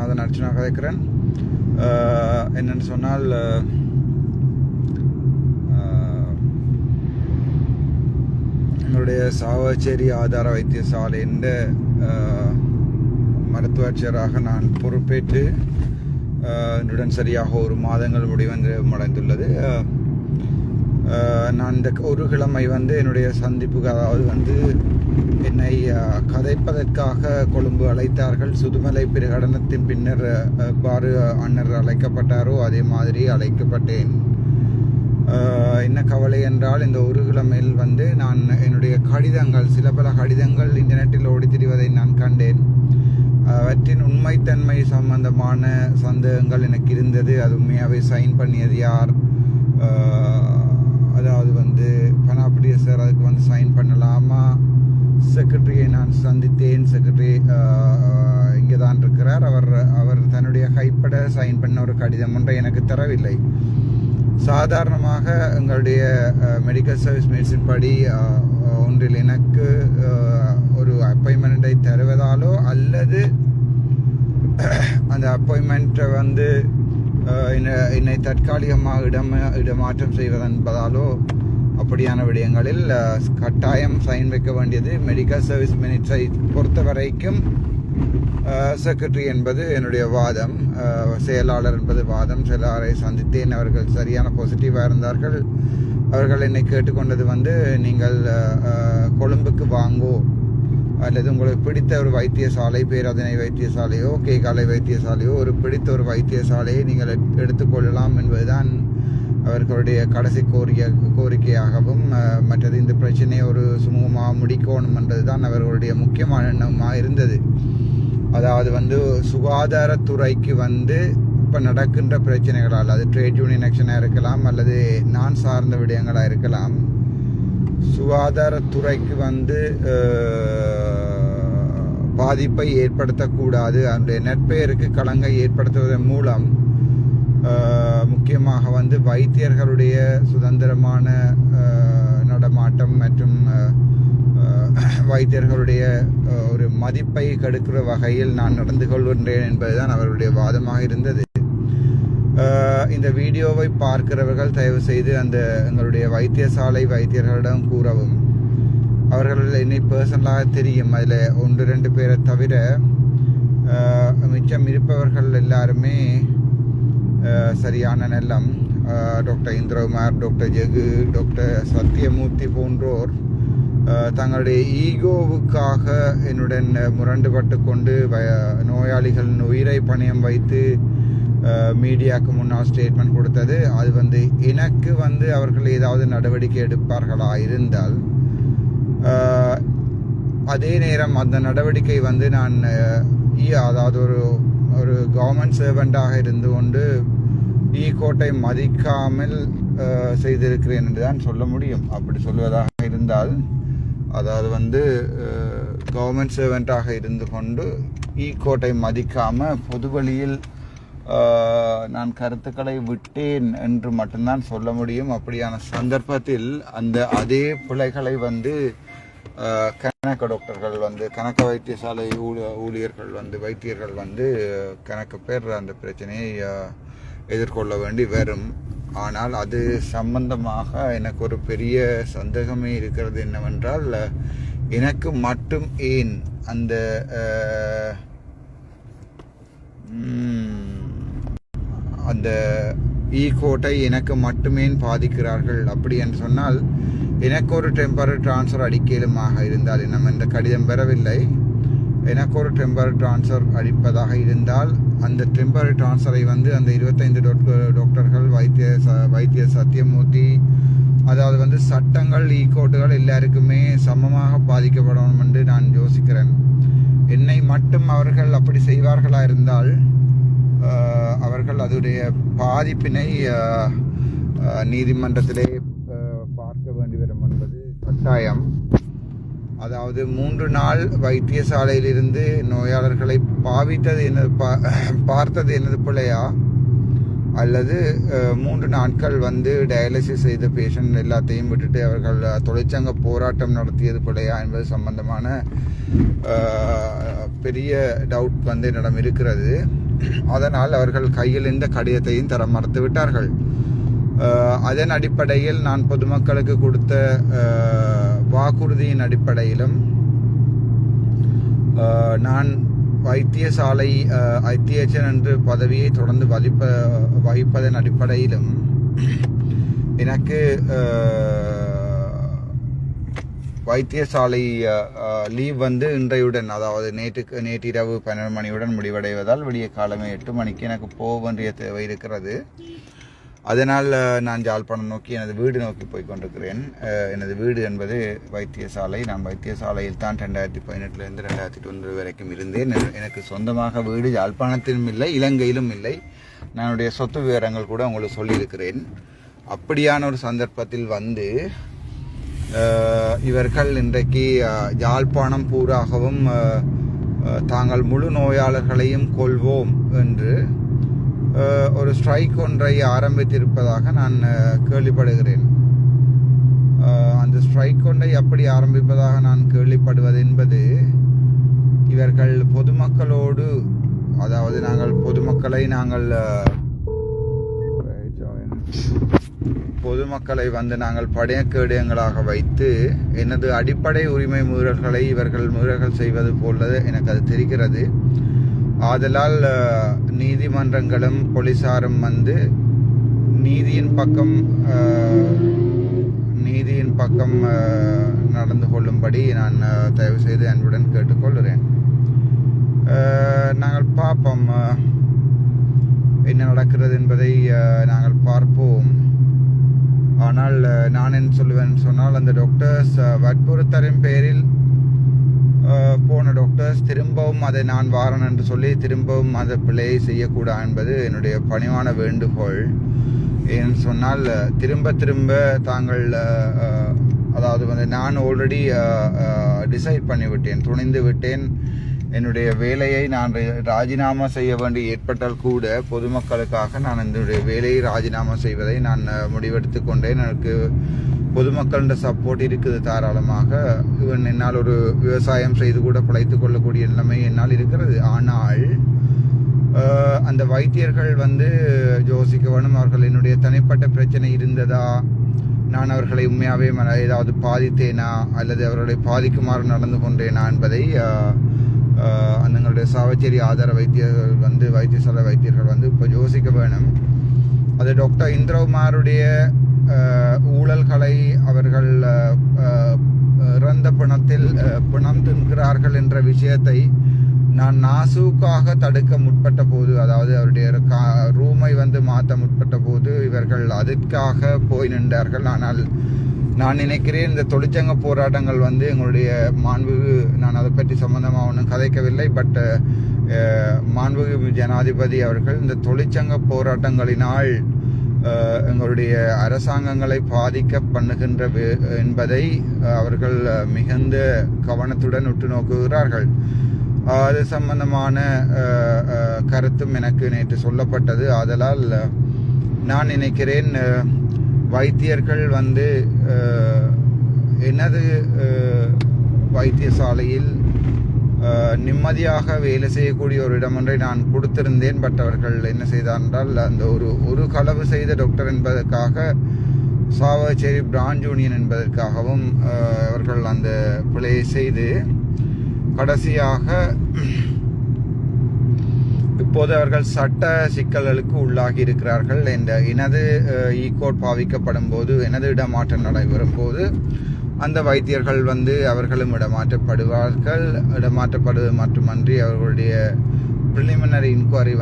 விஸ்வநாதன் அர்ச்சனா கதைக்கிறேன். என்னென்னு சொன்னால் எங்களுடைய சாவச்சேரி ஆதார வைத்தியசாலையின் மருத்துவச்சராக நான் பொறுப்பேற்று என்னுடன் சரியாக 1 மாதங்கள் முடிவடைந்துள்ளது. நான் இந்த ஒரு கிழமை என்னுடைய சந்திப்புக்கு, அதாவது என்னை கதைப்பதற்காக கொழும்பு அழைத்தார்கள். சுதுமலை பிரகடனத்தின் பின்னர் எவ்வாறு அண்ணர் அழைக்கப்பட்டாரோ அதே மாதிரி அழைக்கப்பட்டேன். என்ன கவலை என்றால், இந்த ஒரு கிழமையில் நான் என்னுடைய கடிதங்கள், சில பல கடிதங்கள் இன்டர்நெட்டில் ஓடி திரிவதை நான் கண்டேன். அவற்றின் உண்மைத்தன்மை சம்பந்தமான சந்தேகங்கள் எனக்கு இருந்தது. அது உண்மையாகவே சைன் பண்ணியது யார், அதாவது பனாபடிய சார் அதுக்கு சைன் பண்ணலாமா? செக்ரட்டரியை நான் சந்தித்தேன். செக்ரட்டரி இங்கே தான் இருக்கிறார். அவர் தன்னுடைய கைப்பட சைன் பண்ண ஒரு கடிதம் ஒன்றை எனக்கு தரவில்லை. சாதாரணமாக எங்களுடைய மெடிக்கல் சர்வீஸ் மெடிசின் படி ஒன்றில் எனக்கு ஒரு அப்பாயின்மெண்ட்டை தருவதாலோ அல்லது அந்த அப்பாயின்மெண்ட்டை என்னை தற்காலிகமாக இடமாற்றம் செய்வதென்பதாலோ அப்படியான விடயங்களில் கட்டாயம் சைன் வைக்க வேண்டியது மெடிக்கல் சர்வீஸ் மினிட்ஸை பொறுத்த வரைக்கும் செக்ரட்டரி என்பது என்னுடைய வாதம், செயலாளர் என்பது வாதம். செயலாளரை சந்தித்தேன். அவர்கள் சரியான பாசிட்டிவாக இருந்தார்கள். அவர்கள் என்னை கேட்டுக்கொண்டது நீங்கள் கொழும்புக்கு வாங்கோ, அல்லது உங்களுக்கு பிடித்த ஒரு வைத்தியசாலை, பேராதனை வைத்தியசாலையோ கேகாலை வைத்தியசாலையோ, ஒரு பிடித்த ஒரு வைத்தியசாலையை நீங்கள் எடுத்துக்கொள்ளலாம் என்பதுதான் அவர்களுடைய கடைசி கோரிக்கையாகவும், மற்றது இந்த பிரச்சனையை ஒரு சுமூகமாக முடிக்கணும் என்பதுதான் அவர்களுடைய முக்கியமான எண்ணமாக இருந்தது. அதாவது சுகாதாரத்துறைக்கு இப்போ நடக்கின்ற பிரச்சனைகளால், அது ட்ரேட் யூனியன் ஆக்ஷனாக இருக்கலாம் அல்லது நான் சார்ந்த விடயங்களாக இருக்கலாம், சுகாதாரத்துறைக்கு பாதிப்பை ஏற்படுத்தக்கூடாது, அதனுடைய நற்பெயருக்கு களங்கை ஏற்படுத்துவதன் மூலம் முக்கியமாக வைத்தியர்களுடைய சுதந்திரமான நடமாட்டம் மற்றும் வைத்தியர்களுடைய ஒரு மதிப்பை கெடுக்கிற வகையில் நான் நடந்து கொள்கின்றேன் என்பதுதான் அவருடைய வாதமாக இருந்தது. இந்த வீடியோவை பார்க்கிறவர்கள் தயவு செய்து எங்களுடைய வைத்தியசாலை வைத்தியர்களிடம் கூறவும். அவர்கள் என்னை பர்சனலாக தெரியும். அதில் 1-2 பேரை தவிர மிச்சம் இருப்பவர்கள் எல்லாருமே சரியான நல்லம். Doctor Indrakumar, doctor Jegu, doctor Sathyamoorthy போன்றோர் தங்களுடைய ஈகோவுக்காக என்னுடன் முரண்டுபட்டு கொண்டு நோயாளிகளின் உயிரை பணயம் வைத்து மீடியாவுக்கு முன்னால் ஸ்டேட்மெண்ட் கொடுத்தது. அது எனக்கு அவர்கள் ஏதாவது நடவடிக்கை எடுப்பார்களா இருந்தால், அதே நேரம் அந்த நடவடிக்கை நான் அதாவது ஒரு கவர்மெண்ட் சர்வெண்டாக இருந்து கொண்டு கோட்டை மதிக்காமல் செய்திருக்கிறேன் என்று தான் சொல்ல முடியும். அப்படி சொல்வதாக இருந்தால், அதாவது கவர்மெண்ட் சர்வெண்டாக இருந்து கொண்டு கோட்டை மதிக்காமல் பொதுவழியில் நான் கருத்துக்களை விட்டேன் என்று மட்டும்தான் சொல்ல முடியும். அப்படியான சந்தர்ப்பத்தில் அதே பிழைகளை கணக்க டாக்டர்கள் கணக்க வைத்தியசாலை ஊழியர்கள் வைத்தியர்கள் கணக்கு பேர் அந்த பிரச்சனையை எதிர்கொள்ள வேண்டி வரும். ஆனால் அது சம்பந்தமாக எனக்கு ஒரு பெரிய சந்தேகமே இருக்கிறது. என்னவென்றால், எனக்கு மட்டும் ஏன் அந்த கோட்டை எனக்கு மட்டுமே பாதிக்கிறார்கள். அப்படி என்று சொன்னால், எனக்கு ஒரு டெம்பரரி டிரான்ஸ்ஃபர் அடிக்கலுமாக இருந்தால், நம்ம இந்த கடிதம் பெறவில்லை, எனக்கு ஒரு டெம்பரரி டிரான்ஸ்ஃபர் அளிப்பதாக இருந்தால், அந்த டெம்பரரி டிரான்ஸ்ஃபரை அந்த 25 டாக்டர்கள், வைத்திய சத்யமூர்த்தி, அதாவது சட்டங்கள் கோட்டுகள் எல்லாருக்குமே சமமாக பாதிக்கப்படணும் என்று நான் யோசிக்கிறேன். என்னை மட்டும் அவர்கள் அப்படி செய்வார்களா இருந்தால், அவர்கள் அதனுடைய பாதிப்பினை நீதிமன்றத்திலே பார்க்க வேண்டி வரும் என்பது கட்டாயம். அதாவது 3 நாள் வைத்தியசாலையிலிருந்து நோயாளர்களை பார்த்தது என்னது பிள்ளையா, அல்லது 3 நாட்கள் டயாலிசிஸ் செய்த பேஷண்ட் எல்லாத்தையும் விட்டுட்டு அவர்கள் தொழிற்சங்க போராட்டம் நடத்தியது பிள்ளையா என்பது சம்பந்தமான பெரிய டவுட் என்னிடம் இருக்கிறது. அதனால் அவர்கள் கையில் இந்த கடிதத்தையும் தர மறுத்து விட்டார்கள். அதன் அடிப்படையில் நான் பொதுமக்களுக்கு கொடுத்த வாக்குறுதியின் அடிப்படையிலும் நான் வைத்தியசாலை ஐத்தியேச்சன் என்று பதவியை தொடர்ந்து வகிப்பதன் அடிப்படையிலும் எனக்கு வைத்தியசாலை லீவ் இன்றையுடன், அதாவது நேற்றிரவு 12 மணியுடன் முடிவடைவதால் விடிய காலமே 8 மணிக்கு எனக்கு போக வேண்டிய தேவை இருக்கிறது. அதனால் நான் யாழ்ப்பாணம் நோக்கி எனது வீடு நோக்கி போய் கொண்டிருக்கிறேன். எனது வீடு என்பது வைத்தியசாலை. நான் வைத்தியசாலையில் தான் 2018 2020 வரைக்கும் இருந்தேன். எனக்கு சொந்தமாக வீடு யாழ்ப்பாணத்திலும் இல்லை, இலங்கையிலும் இல்லை. என்னுடைய சொத்து விவரங்கள் கூட உங்களுக்கு சொல்லியிருக்கிறேன். அப்படியான ஒரு சந்தர்ப்பத்தில் இவர்கள் இன்றைக்கு யாழ்ப்பாணம் பூராகவும் தாங்கள் முழு நோயாளர்களையும் கொள்வோம் என்று ஒரு ஸ்ட்ரைக் ஒன்றை ஆரம்பித்திருப்பதாக நான் கேள்விப்படுகிறேன். அந்த ஸ்ட்ரைக் ஒன்றை அப்படி ஆரம்பிப்பதாக நான் கேள்விப்படுவது என்பது, இவர்கள் பொதுமக்களோடு, அதாவது பொதுமக்களை நாங்கள் படையக்கேடயங்களாக வைத்து எனது அடிப்படை உரிமை மீறல்களை இவர்கள் மீறல்கள் செய்வது போல எனக்கு அது தெரிகிறது. ஆதலால் நீதிமன்றங்களும் போலீசாரும் நீதியின் பக்கம் நடந்து கொள்ளும்படி நான் தயவு செய்து அன்புடன் கேட்டுக்கொள்கிறேன். நாங்கள் பார்ப்போம் என்ன நடக்கிறது என்பதை நாங்கள் பார்ப்போம். ஆனால் நான் என்ன சொல்லுவேன் சொன்னால், அந்த டாக்டர்ஸ் வற்புறுத்தலின் பேரில் போன டாக்டர்ஸ் திரும்பவும் அதை நான் வாரன் என்று சொல்லி திரும்பவும் அந்த பிழையை செய்யக்கூடாது என்பது என்னுடைய பணிவான வேண்டுகோள். ஏன்னு சொன்னால், திரும்ப தாங்கள் அதாவது நான் ஆல்ரெடி டிசைட் பண்ணிவிட்டேன், துணிந்து விட்டேன். என்னுடைய வேலையை நான் ராஜினாமா செய்ய வேண்டி ஏற்பட்டால் கூட பொதுமக்களுக்காக நான் என்னுடைய வேலையை ராஜினாமா செய்வதை நான் முடிவெடுத்து கொண்டேன். எனக்கு பொதுமக்களோட சப்போர்ட் இருக்குது தாராளமாக. என்னால் ஒரு விவசாயம் செய்து கூட பிழைத்து கொள்ளக்கூடிய நிலைமை என்னால் இருக்கிறது. ஆனால் அந்த வைத்தியர்கள் யோசிக்க வேணும், அவர்கள் என்னுடைய தனிப்பட்ட பிரச்சனை இருந்ததா, நான் அவர்களை உண்மையாகவே ஏதாவது பாதித்தேனா அல்லது அவர்களை பாதிக்குமாறு நடந்து கொண்டேனா என்பதை அந்தங்களுடைய சாவச்சேரி ஆதார வைத்தியர்கள் வைத்தியசாலை வைத்தியர்கள் இப்போ யோசிக்க வேணும். அது டாக்டர் இந்திரகுமாருடைய ஊழல்களை அவர்கள் இறந்த பிணம் தின்கிறார்கள் என்ற விஷயத்தை நான் நாசூக்காக தடுக்க முற்பட்ட போது, அதாவது அவருடைய ரூமை மாற்ற முற்பட்ட போது இவர்கள் அதற்காக போய் நின்றார்கள். ஆனால் நான் நினைக்கிறேன் இந்த தொழிற்சங்க போராட்டங்கள் எங்களுடைய மாண்புகு, நான் அதை பற்றி சம்பந்தமாக ஒன்றும் கதைக்கவில்லை, பட் மாண்புகு ஜனாதிபதி அவர்கள் இந்த தொழிற்சங்க போராட்டங்களினால் எங்களுடைய அரசாங்கங்களை பாதிக்க பண்ணுகின்ற என்பதை அவர்கள் மிகுந்த கவனத்துடன் உற்று நோக்குகிறார்கள். அது சம்பந்தமான கருத்தும் எனக்கு நேற்று சொல்லப்பட்டது. ஆதலால் நான் நினைக்கிறேன் வைத்தியர்கள் எனது வைத்தியசாலையில் நிம்மதியாக வேலை செய்யக்கூடிய ஒரு இடம் ஒன்றை நான் கொடுத்திருந்தேன். பட் அவர்கள் என்ன செய்தார் என்றால், அந்த ஒரு களவு செய்த டாக்டர் என்பதற்காக, சாவச்சேரி பிரான்ச் யூனியன் என்பதற்காகவும் அவர்கள் அந்த பிழையை செய்து கடைசியாக இப்போது அவர்கள் சட்ட சிக்கல்களுக்கு உள்ளாகி இருக்கிறார்கள். எனது ஈகோட் பாவிக்கப்படும் போது, எனது இடமாற்றம் நடைபெறும் போது அந்த வைத்தியர்கள் அவர்களும் இடமாற்றப்படுவார்கள். இடமாற்றப்படுவது மட்டுமன்றி அவர்களுடைய பிரிலிமினரி இன்குவரி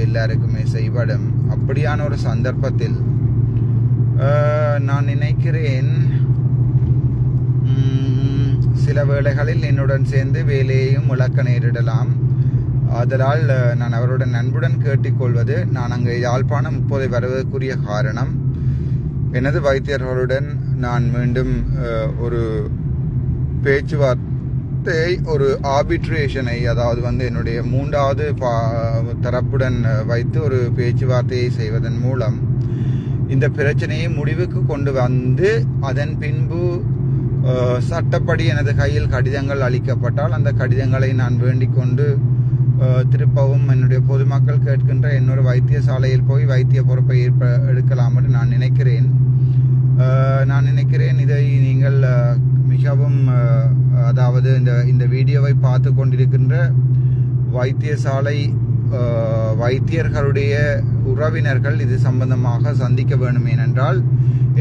எல்லாருக்குமே செய்யப்படும். அப்படியான ஒரு சந்தர்ப்பத்தில் நான் நினைக்கிறேன் சில வேளைகளில் என்னுடன் சேர்ந்து வேலையையும் இழக்க நேரிடலாம். அதனால் நான் அவருடன் அன்புடன் கேட்டுக்கொள்வது, நான் அங்கே யாழ்ப்பாணம் இப்போதை வருவதற்குரிய காரணம், எனது வைத்தியர்களுடன் நான் மீண்டும் ஒரு பேச்சுவார்த்தை, ஒரு ஆர்பிட்ரேஷனை, அதாவது என்னுடைய மூன்றாவது தரப்புடன் வைத்து ஒரு பேச்சுவார்த்தையை செய்வதன் மூலம் இந்த பிரச்சனையை முடிவுக்கு கொண்டு அதன் பின்பு சட்டப்படி எனது கையில் கடிதங்கள் அளிக்கப்பட்டால் அந்த கடிதங்களை நான் வேண்டிக் கொண்டு திருப்பவும் என்னுடைய பொதுமக்கள் கேட்கின்ற இன்னொரு வைத்தியசாலையில் போய் வைத்திய பொறுப்பை எடுக்கலாம் என்று நான் நினைக்கிறேன். இதை நீங்கள் மிகவும் அதாவது இந்த வீடியோவை பார்த்து கொண்டிருக்கின்ற வைத்தியசாலை வைத்தியர்களுடைய உறவினர்கள் இது சம்பந்தமாக சந்திக்க வேண்டும். ஏனென்றால்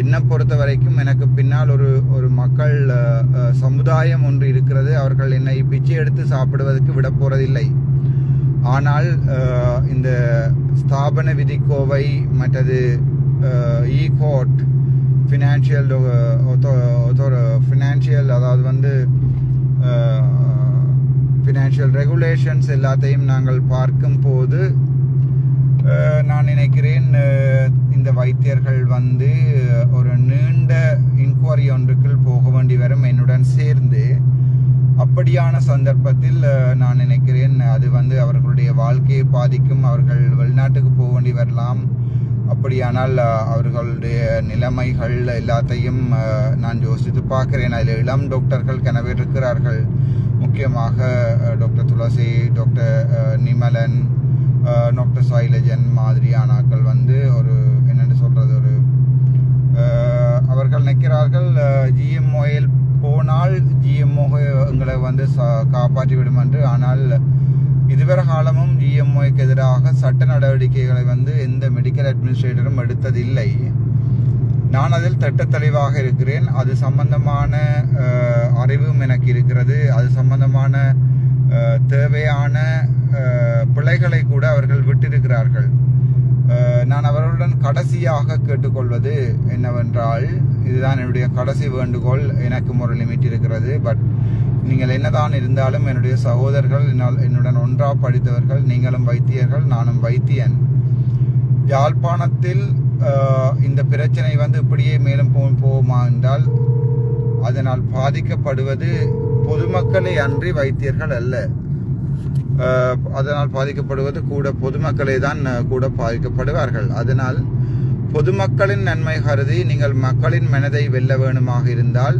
என்னை பொறுத்த வரைக்கும் எனக்கு பின்னால் ஒரு மக்கள் சமுதாயம் ஒன்று இருக்கிறது. அவர்கள் என்னை பிச்சை எடுத்து சாப்பிடுவதற்கு விட போறதில்லை. ஆனால் இந்த ஸ்தாபன விதிக்கோவை மற்றது கோர்ட் ஃபினான்ஷியல் அதாவது ஃபினான்ஷியல் ரெகுலேஷன்ஸ் எல்லாத்தையும் நாங்கள் பார்க்கும் போது நான் நினைக்கிறேன் இந்த வைத்தியர்கள் ஒரு நீண்ட இன்குவரி ஒன்றுக்குள் போக வேண்டி வரும் என்னுடன் சேர்ந்து. அப்படியான சந்தர்ப்பத்தில் நான் நினைக்கிறேன் அது அவர்களுடைய வாழ்க்கையை பாதிக்கும். அவர்கள் வெளிநாட்டுக்கு போக வேண்டி வரலாம். அப்படியானால் அவர்களுடைய நிலைமைகள் எல்லாத்தையும் நான் யோசித்து பார்க்கிறேன். அதில் இளம் டாக்டர்கள் கனவே இருக்கிறார்கள். முக்கியமாக டாக்டர் துளசி, டாக்டர் நிமலன், டாக்டர் சைலஜன் மாதிரியான ஆட்கள் ஒரு என்னென்னு சொல்றது அவர்கள் நிற்கிறார்கள். ஜிஎம்ஓயில் போனால் ஜிஎம்ஓ எங்களை காப்பாற்றி விடும் என்று. ஆனால் இதுவரை காலமும் ஜிஎம்ஓக்கு எதிராக சட்ட நடவடிக்கைகளை எந்த மெடிக்கல் அட்மினிஸ்ட்ரேட்டரும் எடுத்ததில்லை. நான் அதில் திட்ட தெளிவாக இருக்கிறேன். அது சம்பந்தமான அறிவும் எனக்கு இருக்கிறது. அது சம்பந்தமான தேவையான பிழைகளை கூட அவர்கள் விட்டிருக்கிறார்கள். நான் அவர்களுடன் கடைசியாக கேட்டுக்கொள்வது என்னவென்றால், இதுதான் என்னுடைய கடைசி வேண்டுகோள். எனக்கும் ஒரு லிமிட் இருக்கிறது. பட் நீங்கள் என்னதான் இருந்தாலும் என்னுடைய சகோதரர்கள், என்னுடன் ஒன்றா படித்தவர்கள், நீங்களும் வைத்தியர்கள், நானும் வைத்தியன். யாழ்ப்பாணத்தில் இந்த பிரச்சனை இப்படியே மேலும் போகுமா என்றால் அதனால் பாதிக்கப்படுவது பொதுமக்களே அன்றி வைத்தியர்கள் அல்ல. அதனால் பாதிக்கப்படுவது கூட பொதுமக்களே தான் கூட பாதிக்கப்படுவார்கள். அதனால் பொதுமக்களின் நன்மை கருதி நீங்கள் மக்களின் மனதை வெல்ல வேணுமாக இருந்தால்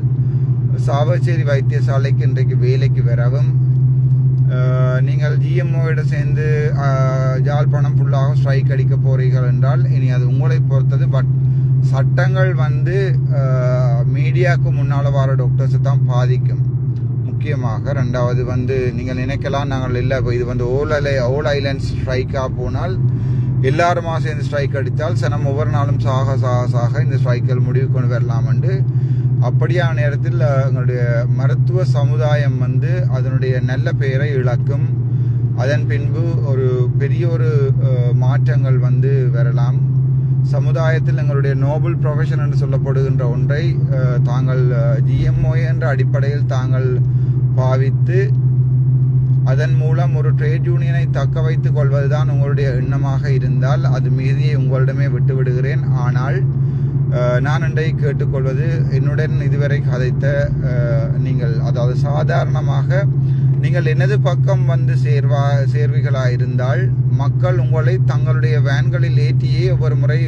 சாவச்சேரி வைத்தியசாலைக்கு இன்றைக்கு வேலைக்கு வரவும், நீங்கள் ஜிஎம்ஓட சேர்ந்து யாழ்ப்பாணம் ஃபுல்லாக ஸ்ட்ரைக் அடிக்க போறீர்கள் என்றால் இனி அது உங்களை பொறுத்தது. பட் சட்டங்கள் மீடியாவுக்கு முன்னால் வர டாக்டர்ஸை தான் பாதிக்கும். முக்கியமாக ரெண்டாவது நீங்கள் நினைக்கலாம் நாங்கள் இல்லை இது ஓல் ஐலண்ட்ஸ் ஸ்ட்ரைக்காக போனால் எல்லாருமா சேர்ந்து ஸ்ட்ரைக் அடித்தால் சனம் ஒவ்வொரு நாளும் சாக இந்த ஸ்ட்ரைக்கள் முடிவு கொண்டு வரலாம் என்று. அப்படியான நேரத்தில் எங்களுடைய மருத்துவ சமுதாயம் அதனுடைய நல்ல பெயரை இழக்கும். அதன் பின்பு ஒரு பெரிய மாற்றங்கள் வரலாம். சமுதாயத்தில் எங்களுடைய நோபல் ப்ரொஃபஷன் என்று சொல்லப்படுகின்ற ஒன்றை தாங்கள் ஜிஎம்ஓ என்ற அடிப்படையில் தாங்கள் பாவித்து அதன் மூலம் ஒரு ட்ரேட் யூனியனை தக்க வைத்துக் கொள்வதுதான் உங்களுடைய எண்ணமாக இருந்தால் அது மீதியை உங்களிடமே விட்டு விடுகிறேன். ஆனால் நான் இன்றைக்கு கேட்டுக்கொள்வது, என்னுடன் இதுவரை கதைத்த நீங்கள், அதாவது சாதாரணமாக நீங்கள் எனது பக்கம் சேர்விகளாக இருந்தால் மக்கள் உங்களை தங்களுடைய வேன்களில் ஏற்றியே ஒவ்வொரு முறை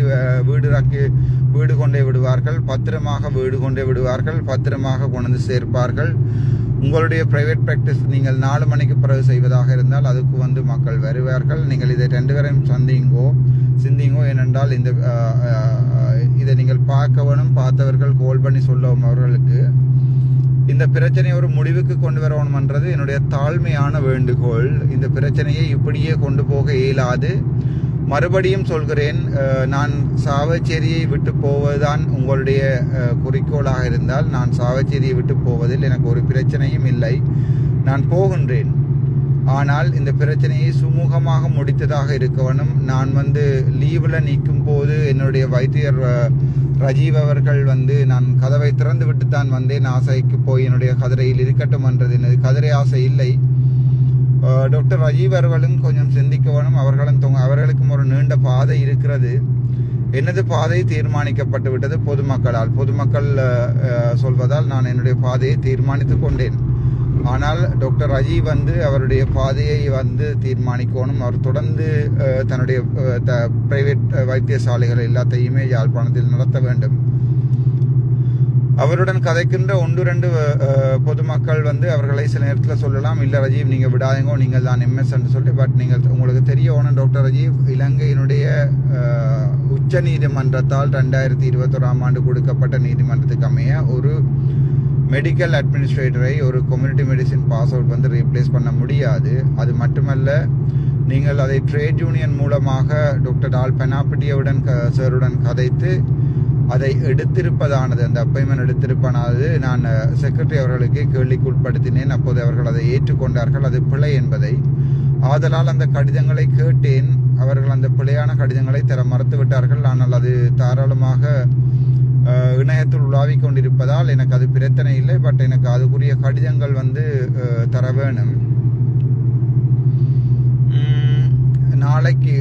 வீடு கொண்டே விடுவார்கள், பத்திரமாக வீடு கொண்டே விடுவார்கள், பத்திரமாக கொண்டு சேர்ப்பார்கள். உங்களுடைய பிரைவேட் ப்ராக்டிஸ் நீங்கள் 4 மணிக்கு பிறகு செய்வதாக இருந்தால் அதுக்கு மக்கள் வருவார்கள். நீங்கள் இதை 2 பேரையும் சிந்திங்கோ. ஏனென்றால் இதை நீங்கள் பார்க்க வேணும். பார்த்தவர்கள் கோல் பண்ணி சொல்லவும் அவர்களுக்கு இந்த பிரச்சனையை ஒரு முடிவுக்கு கொண்டு வரணும்ன்றது என்னுடைய தாழ்மையான வேண்டுகோள். இந்த பிரச்சனையை இப்படியே கொண்டு போக இயலாது. மறுபடியும் சொல்கிறேன், நான் சாவச்சேரியை விட்டு போவதுதான் உங்களுடைய குறிக்கோளாக இருந்தால் நான் சாவச்சேரியை விட்டு போவதில் எனக்கு ஒரு பிரச்சனையும் இல்லை. நான் போகின்றேன். ஆனால் இந்த பிரச்சனையை சுமூகமாக முடித்ததாக இருக்க வேணும். நான் லீவில் நிற்கும் போது என்னுடைய வைத்தியர் ரஜீவ் அவர்கள் நான் கதவை திறந்து விட்டு தான் வந்தேன். ஆசைக்கு போய் என்னுடைய கதிரையில் இருக்கட்டும் என்றது எனது கதிரை ஆசை இல்லை. டாக்டர் ரஜீவ் அவர்களும் கொஞ்சம் சிந்திக்க வேணும். அவர்களுக்கும் ஒரு நீண்ட பாதை இருக்கிறது. எனது பாதை தீர்மானிக்கப்பட்டு விட்டது பொதுமக்கள் சொல்வதால் நான் என்னுடைய பாதையை தீர்மானித்து கொண்டேன். ஆனால் டாக்டர் ரஜீவ் அவருடைய பாதையை தீர்மானிக்கணும். அவர் தொடர்ந்து தன்னுடைய பிரைவேட் வைத்தியசாலைகள் எல்லாத்தையுமே யாழ்ப்பாணத்தில் நடத்த வேண்டும். அவருடன் கதைக்கின்ற 1-2 பொதுமக்கள் வந்து அவர்களை சில நேரத்தில் சொல்லலாம், இல்லை ரஜீவ் நீங்கள் விடாதீங்க, நீங்கள் தான் எம்எஸ் என்று சொல்லி. பட் நீங்கள் உங்களுக்கு தெரிய வேணும், டாக்டர் ரஜீவ் இலங்கையினுடைய உச்ச நீதிமன்றத்தால் 2021 ஆண்டு கொடுக்கப்பட்ட நீதிமன்றத்துக்கு அமைய ஒரு மெடிக்கல் அட்மினிஸ்ட்ரேட்டரை ஒரு கம்யூனிட்டி மெடிசின் பாஸ் அவுட் வந்து ரீப்ளேஸ் பண்ண முடியாது. அது மட்டுமல்ல, நீங்கள் அதை ட்ரேட் யூனியன் மூலமாக டாக்டர் டால் பெனாப்பிட்டியுடன் சாருடன் கதைத்து அதை எடுத்திருப்பதானது, அந்த அப்பாயின்மெண்ட் எடுத்திருப்பதானது நான் செக்ரட்டரி அவர்களுக்கு கேள்விக்குட்படுத்தினேன். அப்போது அவர்கள் அதை ஏற்றுக்கொண்டார்கள், அது பிழை என்பதை. ஆதலால் அந்த கடிதங்களை கேட்டேன். அவர்கள் அந்த பிழையான கடிதங்களை தர மறுத்து விட்டார்கள். ஆனால் அது தாராளமாக இணையத்தில் உலாவிக் கொண்டிருப்பதால் எனக்கு அது பிரச்சனை இல்லை. பட் எனக்கு அதுக்குரிய கடிதங்கள் வந்து தர வேணும்.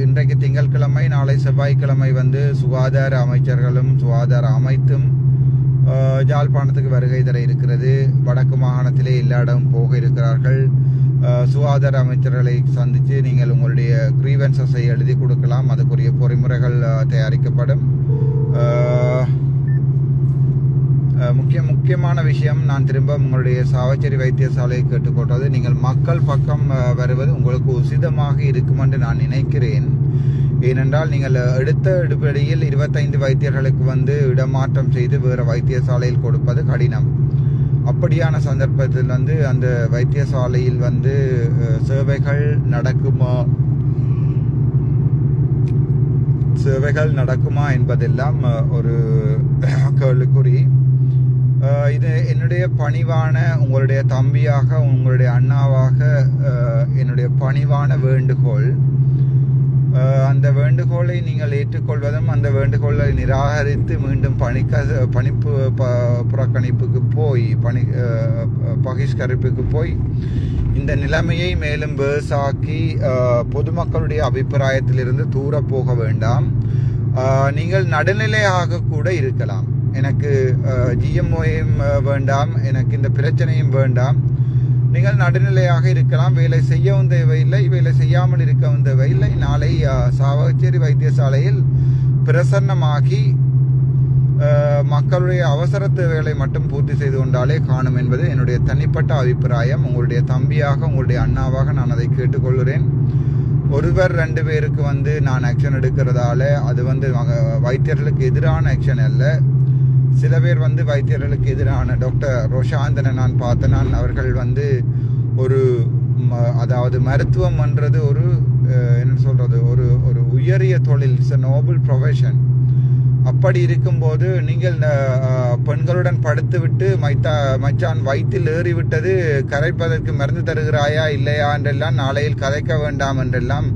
இன்றைக்கு திங்கட்கிழமை, நாளை செவ்வாய்க்கிழமை வந்து சுகாதார அமைச்சர்களும் சுகாதார அமைத்தும் யாழ்ப்பாணத்துக்கு வருகை தர இருக்கிறது. வடக்கு மாகாணத்திலே எல்லா இடமும் போக இருக்கிறார்கள். சுகாதார அமைச்சர்களை சந்தித்து நீங்கள் உங்களுடைய கிரீவன்சஸை எழுதி கொடுக்கலாம். அதுக்குரிய பொறிமுறைகள் தயாரிக்கப்படும். முக்கியமான விஷயம், நான் திரும்ப உங்களுடைய சாவச்சேரி வைத்தியசாலையை கேட்டுக்கொண்டது, நீங்கள் மக்கள் பக்கம் வருவது உங்களுக்கு உசிதமாக இருக்கும் என்று நான் நினைக்கிறேன். ஏனென்றால் நீங்கள் எடுத்த எடுப்படியில் 25 வைத்தியர்களுக்கு வந்து இடமாற்றம் செய்து வேறு வைத்தியசாலையில் கொடுப்பது கடினம். அப்படியான சந்தர்ப்பத்தில் வந்து அந்த வைத்தியசாலையில் வந்து சேவைகள் நடக்குமா என்பதெல்லாம் ஒரு கேள்விக்குறி. இது என்னுடைய பணிவான, உங்களுடைய தம்பியாக, உங்களுடைய அண்ணாவாக என்னுடைய பணிவான வேண்டுகோள். அந்த வேண்டுகோளை நீங்கள் ஏற்றுக்கொள்வதும் அந்த வேண்டுகோளை நிராகரித்து மீண்டும் பணிப்பு புறக்கணிப்புக்கு போய் பகிஷ்கரிப்புக்கு போய் இந்த நிலைமையை மேலும் வேசாக்கி பொதுமக்களுடைய அபிப்பிராயத்திலிருந்து தூர போக வேண்டாம். நீங்கள் நடுநிலையாக கூட இருக்கலாம். எனக்கு ஜிஎம்ஓயும் வேண்டாம், எனக்கு இந்த பிரச்சனையும் வேண்டாம். நீங்கள் நடுநிலையாக இருக்கலாம். வேலை செய்யவும் தேவையில்லை, வேலை செய்யாமல் இருக்கவும் தேவையில்லை. நாளை சாவச்சேரி வைத்தியசாலையில் பிரசன்னமாகி மக்களுடைய அவசர தேவைகளை மட்டும் பூர்த்தி செய்து கொண்டாலே காணும் என்பது என்னுடைய தனிப்பட்ட அபிப்பிராயம். உங்களுடைய தம்பியாக, உங்களுடைய அண்ணாவாக நான் அதை கேட்டுக்கொள்கிறேன். ஒருவர் 2 பேருக்கு வந்து நான் ஆக்ஷன் எடுக்கிறதால அது வந்து வைத்தியர்களுக்கு எதிரான ஆக்ஷன் அல்ல. சில பேர் வந்து வைத்தியர்களுக்கு எதிரான, டாக்டர் ரோஷாந்தனை நான் பார்த்தேன். அவர்கள் வந்து அதாவது மருத்துவம் என்றது ஒரு என்ன சொல்றது, ஒரு உயரிய தொழில், இட்ஸ் a noble profession. அப்படி இருக்கும்போது நீங்கள் பெண்களுடன் படுத்து விட்டு மச்சான் வயிற்றில் ஏறிவிட்டது, கரைப்பதற்கு மருந்து தருகிறாயா இல்லையா என்றெல்லாம் நாளையில் கதைக்க வேண்டாம் என்றெல்லாம்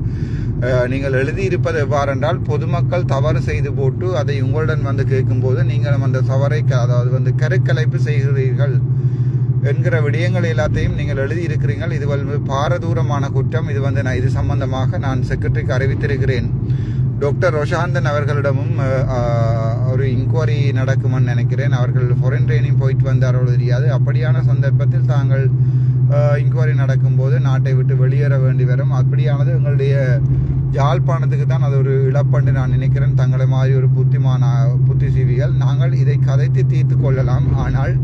நீங்கள் எழுதியிருப்பது எவ்வாறென்றால், பொதுமக்கள் தவறு செய்து போட்டு அதை உங்களுடன் வந்து கேட்கும்போது நீங்கள் அந்த தவறை, அதாவது வந்து கருக்கலைப்பு செய்கிறீர்கள் என்கிற விடயங்கள் எல்லாத்தையும் நீங்கள் எழுதியிருக்கிறீர்கள். இது வந்து பாரதூரமான குற்றம். இது வந்து இது சம்பந்தமாக நான் செக்ரட்டரிக்கு அறிவித்திருக்கிறேன். டாக்டர் ரோஷாந்தன் அவர்களிடமும் ஒரு இன்கொயரி நடக்குமென்னு நினைக்கிறேன். அவர்கள் ஃபாரின் ட்ரைனிங் போயிட்டு வந்தாரோ தெரியாது. அப்படியான சந்தர்ப்பத்தில் தாங்கள் இன்கொயரி நடக்கும்போது நாட்டை விட்டு வெளியேற வேண்டி வரும். அப்படியானது எங்களுடைய யாழ்ப்பாணத்துக்கு தான் அது ஒரு இழப்பண்டு நான் நினைக்கிறேன். தங்களை மாதிரி ஒரு புத்திஜீவிகள் நாங்கள் இதை கதைத்து தீர்த்து கொள்ளலாம். ஆனால்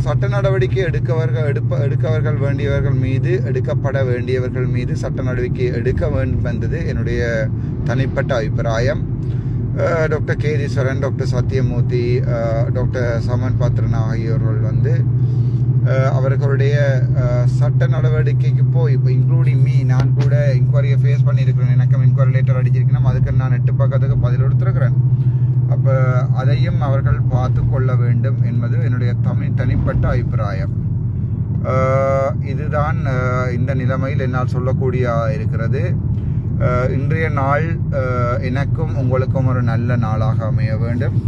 சட்ட நடவடிக்கை எடுக்கவர்கள் வேண்டியவர்கள் மீது, எடுக்கப்பட வேண்டியவர்கள் மீது சட்ட நடவடிக்கை எடுக்க வேண்டும் என்பது என்னுடைய தனிப்பட்ட அபிப்பிராயம். Doctor Ketheeswaran, doctor Sathyamoorthy, doctor Saman Pathirana ஆகியோர்கள் வந்து அவர்களுடைய சட்ட நடவடிக்கைக்கு போய், இப்போ இன்க்ளூடிங் மீ, நான் கூட இன்கொயரியை ஃபேஸ் பண்ணியிருக்கிறேன். எனக்கும் இன்கொயரி லேட்டர் அடிச்சிருக்கேன். அதுக்கு நான் 8 பக்கத்துக்கு பதில் எடுத்துருக்கிறேன். அப்போ அதையும் அவர்கள் பார்த்து கொள்ள வேண்டும் என்பது என்னுடைய தனிப்பட்ட அபிப்பிராயம். இதுதான் இந்த நிலைமையில் என்னால் சொல்லக்கூடிய இருக்கிறது. இன்றைய நாள் எனக்கும் உங்களுக்கும் ஒரு நல்ல நாளாக அமைய வேண்டும்.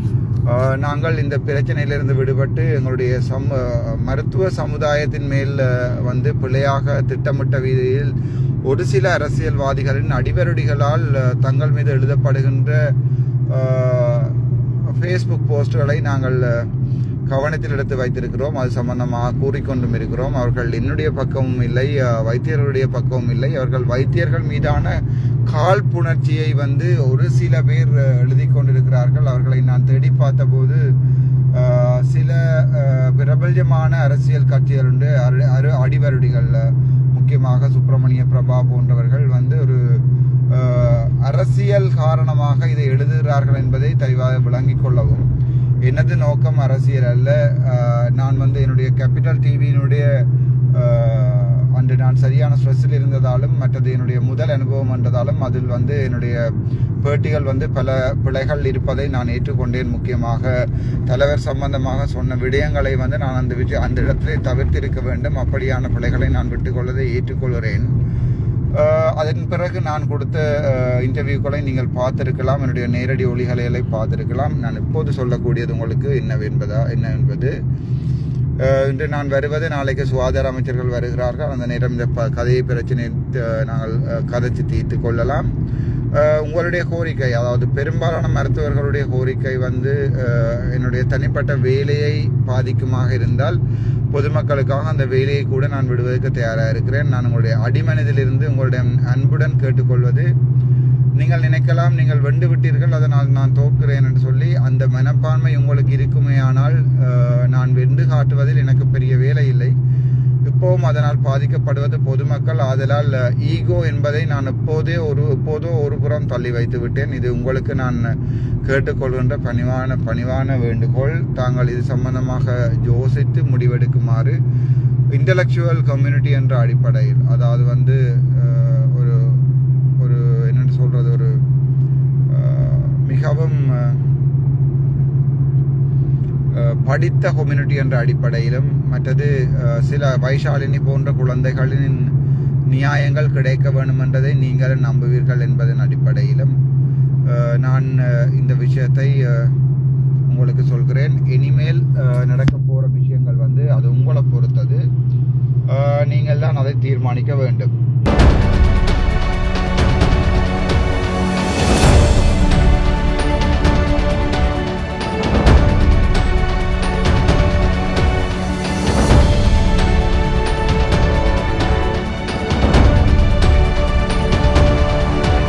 நாங்கள் இந்த பிரச்சனையிலிருந்து விடுபட்டு எங்களுடைய மருத்துவ சமுதாயத்தின் மேல் வந்து பிழையாக திட்டமிட்ட வீதியில் ஒரு சில அரசியல்வாதிகளின் அடிவருடிகளால் தங்கள் மீது எழுதப்படுகின்ற ஃபேஸ்புக் போஸ்டுகளை நாங்கள் கவனத்தில் எடுத்து வைத்திருக்கிறோம். அது சம்பந்தமாக கூறிக்கொண்டும் இருக்கிறோம். அவர்கள் என்னுடைய பக்கமும் இல்லை, வைத்தியர்களுடைய பக்கமும் இல்லை. அவர்கள் வைத்தியர்கள் மீதான காழ்ப்புணர்ச்சியை வந்து ஒரு சில பேர் எழுதி கொண்டிருக்கிறார்கள். அவர்களை நான் தேடி பார்த்தபோது சில பிரபல்யமான அரசியல் கட்சிகளுண்டு அடிவருடிகள், முக்கியமாக சுப்பிரமணிய பிரபா போன்றவர்கள் வந்து ஒரு அரசியல் காரணமாக இதை எழுதுகிறார்கள் என்பதை தெளிவாக விளங்கிக் கொள்ளவும். எனது நோக்கம் அரசியல் அல்ல. நான் வந்து என்னுடைய கேபிட்டல் டிவியினுடைய அன்று நான் சரியான ஸ்ட்ரெஸ்ஸில் இருந்ததாலும் மற்றது என்னுடைய முதல் அனுபவம் என்றதாலும் அதில் வந்து என்னுடைய பேட்டிகள் வந்து பல பிழைகள் இருப்பதை நான் ஏற்றுக்கொண்டேன். முக்கியமாக தலைவர் சம்பந்தமாக சொன்ன விடயங்களை வந்து நான் அந்த இடத்திலே தவிர்த்திருக்க வேண்டும். அப்படியான பிழைகளை நான் விட்டுக்கொள்வதை ஏற்றுக்கொள்கிறேன். அதன் பிறகு நான் கொடுத்த இன்டர்வியூக்களை நீங்கள் பார்த்திருக்கலாம், என்னுடைய நேரடி ஒளிகளை பார்த்திருக்கலாம். நான் இப்போது சொல்லக்கூடியது உங்களுக்கு என்ன என்பது இன்று நான் வருவது, நாளைக்கு சுகாதார அமைச்சர்கள் வருகிறார்கள். அந்த நேரம் இந்த கதையை பிரச்சனை நாங்கள் கதைச்சு தீர்த்து கொள்ளலாம். உங்களுடைய கோரிக்கை, அதாவது பெரும்பாலான மருத்துவர்களுடைய கோரிக்கை வந்து என்னுடைய தனிப்பட்ட வேலையை பாதிக்குமாக இருந்தால் பொதுமக்களுக்காக அந்த வேலையை கூட நான் விடுவதற்கு தயாராக இருக்கிறேன். நான் உங்களுடைய அடிமனதிலிருந்து உங்களுடைய அன்புடன் கேட்டுக்கொள்வது, நீங்கள் நினைக்கலாம் நீங்கள் வென்று விட்டீர்கள் அதனால் நான் தோற்கிறேன் என்று சொல்லி, அந்த மனப்பான்மை உங்களுக்கு இருக்குமே ஆனால் நான் வென்று காட்டுவதில் எனக்கு பெரிய வேலை இல்லை. இப்போவும் அதனால் பாதிக்கப்படுவது பொதுமக்கள். ஆதலால் ஈகோ என்பதை நான் எப்போதோ ஒரு புறம் தள்ளி வைத்து விட்டேன். இது உங்களுக்கு நான் கேட்டுக்கொள்கின்ற பணிவான வேண்டுகோள். தாங்கள் இது சம்பந்தமாக யோசித்து முடிவெடுக்குமாறு இன்டலெக்சுவல் கம்யூனிட்டி என்ற அடிப்படையில், அதாவது வந்து ஒரு என்னென்னு சொல்றது, ஒரு மிகவும் படித்த கம்யூனிட்டி என்ற அடிப்படையிலும், மற்றது சில வைஷாலினி போன்ற குழந்தைகளின் நியாயங்கள் கிடைக்க வேண்டும் என்றதை நீங்கள் நம்புவீர்கள் என்பதன் அடிப்படையிலும் நான் இந்த விஷயத்தை உங்களுக்கு சொல்கிறேன். இனிமேல் நடக்க போகிற விஷயங்கள் வந்து அது உங்களை பொறுத்தது. நீங்கள் தான் அதை தீர்மானிக்க வேண்டும்.